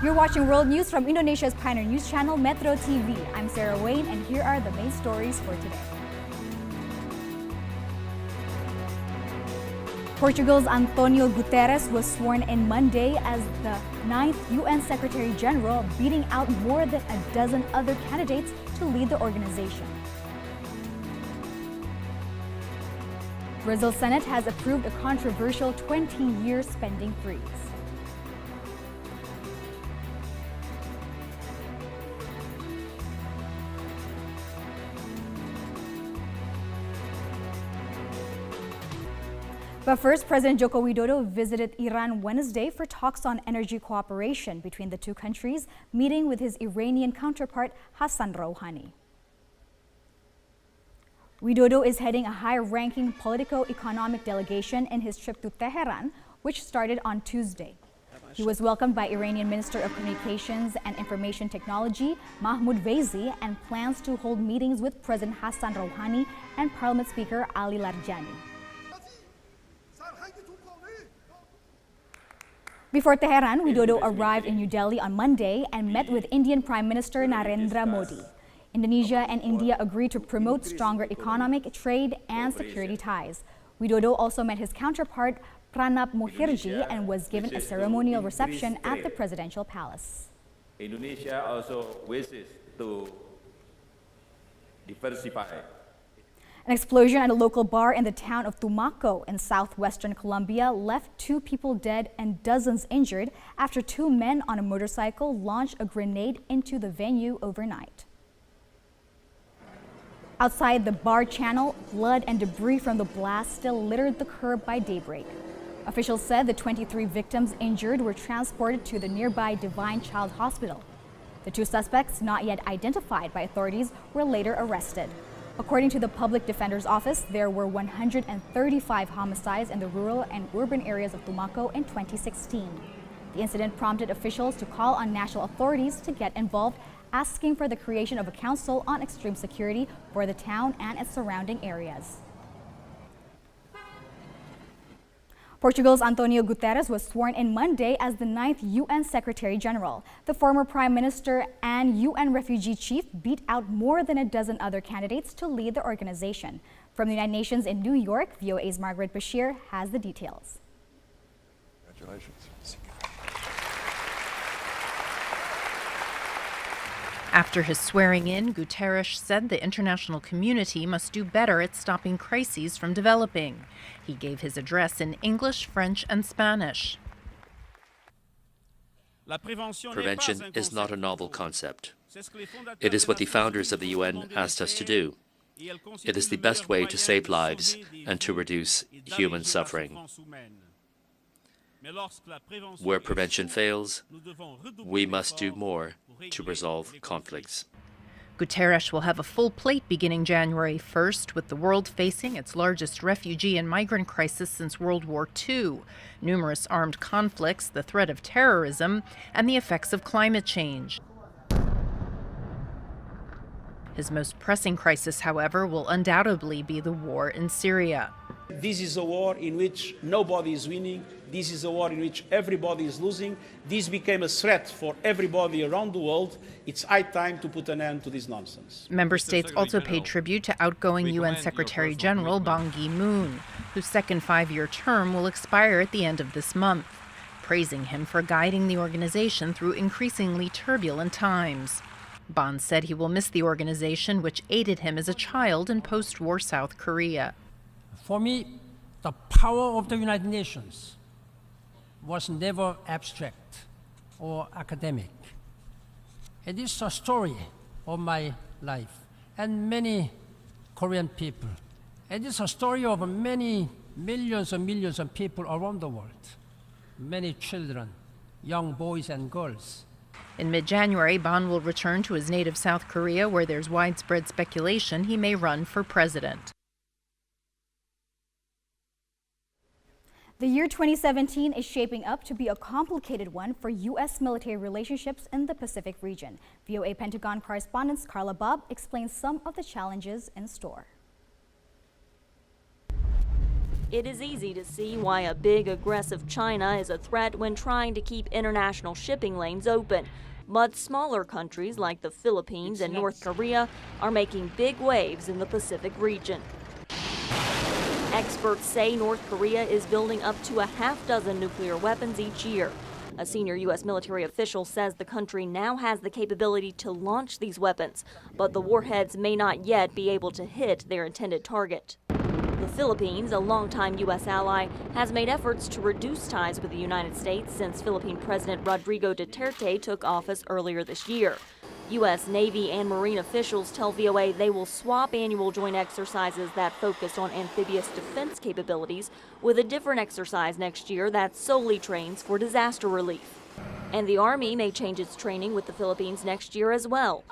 You're watching World News from Indonesia's pioneer news channel, Metro TV. I'm Sarah Wayne, and here are the main stories for today. Portugal's Antonio Guterres was sworn in Monday as the 9th UN Secretary General, beating out more than a dozen other candidates to lead the organization. Brazil's Senate has approved a controversial 20-year spending freeze. But first, President Joko Widodo visited Iran Wednesday for talks on energy cooperation between the two countries, meeting with his Iranian counterpart Hassan Rouhani. Widodo is heading a high-ranking politico-economic delegation in his trip to Tehran, which started on Tuesday. He was welcomed by Iranian Minister of Communications and Information Technology Mahmoud Vaizi and plans to hold meetings with President Hassan Rouhani and Parliament Speaker Ali Larjani. Before Tehran, Widodo arrived in New Delhi on Monday and met with Indian Prime Minister Narendra Modi. Indonesia and India agreed to promote stronger economic, trade, and security ties. Widodo also met his counterpart Pranab Mukherjee and was given a ceremonial reception at the presidential palace. Indonesia also wishes to diversify. An explosion at a local bar in the town of Tumaco in southwestern Colombia left 2 people dead and dozens injured after 2 men on a motorcycle launched a grenade into the venue overnight. Outside the bar channel, blood and debris from the blast still littered the curb by daybreak. Officials said the 23 victims injured were transported to the nearby Divine Child Hospital. The 2 suspects, not yet identified by authorities, were later arrested. According to the Public Defender's Office, there were 135 homicides in the rural and urban areas of Tumaco in 2016. The incident prompted officials to call on national authorities to get involved, asking for the creation of a council on extreme security for the town and its surrounding areas. Portugal's Antonio Guterres was sworn in Monday as the 9th UN Secretary General. The former Prime Minister and UN refugee chief beat out more than a dozen other candidates to lead the organization. From the United Nations in New York, VOA's Margaret Bashir has the details. Congratulations. After his swearing in, Guterres said the international community must do better at stopping crises from developing. He gave his address in English, French, and Spanish. Prevention is not a novel concept. It is what the founders of the UN asked us to do. It is the best way to save lives and to reduce human suffering. Where prevention fails, we must do more to resolve conflicts. Guterres will have a full plate beginning January 1st, with the world facing its largest refugee and migrant crisis since World War II, numerous armed conflicts, the threat of terrorism, and the effects of climate change. His most pressing crisis, however, will undoubtedly be the war in Syria. This is a war in which nobody is winning. This is a war in which everybody is losing. This became a threat for everybody around the world. It's high time to put an end to this nonsense. Member states also paid tribute to outgoing UN Secretary General Ban Ki-moon, whose second 5-year term will expire at the end of this month, praising him for guiding the organization through increasingly turbulent times. Ban said he will miss the organization, which aided him as a child in post-war South Korea. For me, the power of the United Nations was never abstract or academic. It is a story of my life and many Korean people. It is a story of many millions and millions of people around the world, many children, young boys and girls. In mid-January, Ban will return to his native South Korea, where there's widespread speculation he may run for president. The year 2017 is shaping up to be a complicated one for U.S. military relationships in the Pacific region. VOA Pentagon correspondent Carla Bob explains some of the challenges in store. It is easy to see why a big, aggressive China is a threat when trying to keep international shipping lanes open. But smaller countries like the Philippines and North Korea are making big waves in the Pacific region. Experts say North Korea is building up to a half-dozen nuclear weapons each year. A senior U.S. military official says the country now has the capability to launch these weapons, but the warheads may not yet be able to hit their intended target. The Philippines, a longtime U.S. ally, has made efforts to reduce ties with the United States since Philippine President Rodrigo Duterte took office earlier this year. U.S. Navy and Marine officials tell VOA they will swap annual joint exercises that focus on amphibious defense capabilities with a different exercise next year that solely trains for disaster relief. And the Army may change its training with the Philippines next year as well,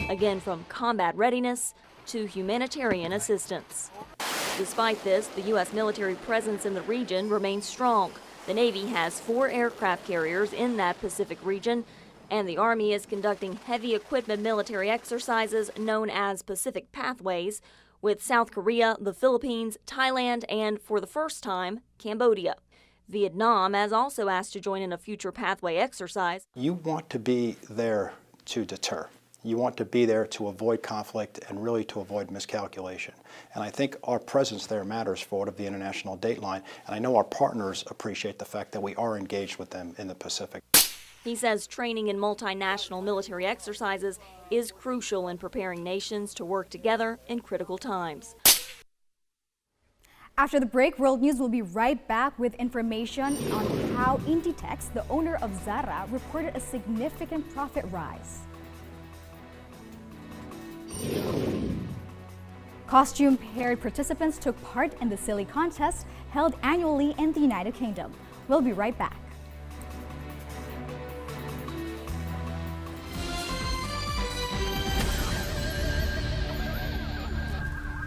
again from combat readiness to humanitarian assistance. Despite this, the U.S. military presence in the region remains strong. The Navy has 4 aircraft carriers in that Pacific region, and the Army is conducting heavy equipment military exercises known as Pacific Pathways with South Korea, the Philippines, Thailand, and, for the first time, Cambodia. Vietnam has also asked to join in a future pathway exercise. You want to be there to deter. You want to be there to avoid conflict and really to avoid miscalculation. And I think our presence there matters forward of the international date line, and I know our partners appreciate the fact that we are engaged with them in the Pacific. He says training in multinational military exercises is crucial in preparing nations to work together in critical times. After the break, World News will be right back with information on how Inditex, the owner of Zara, reported a significant profit rise. Costume-paired participants took part in the silly contest held annually in the United Kingdom. We'll be right back.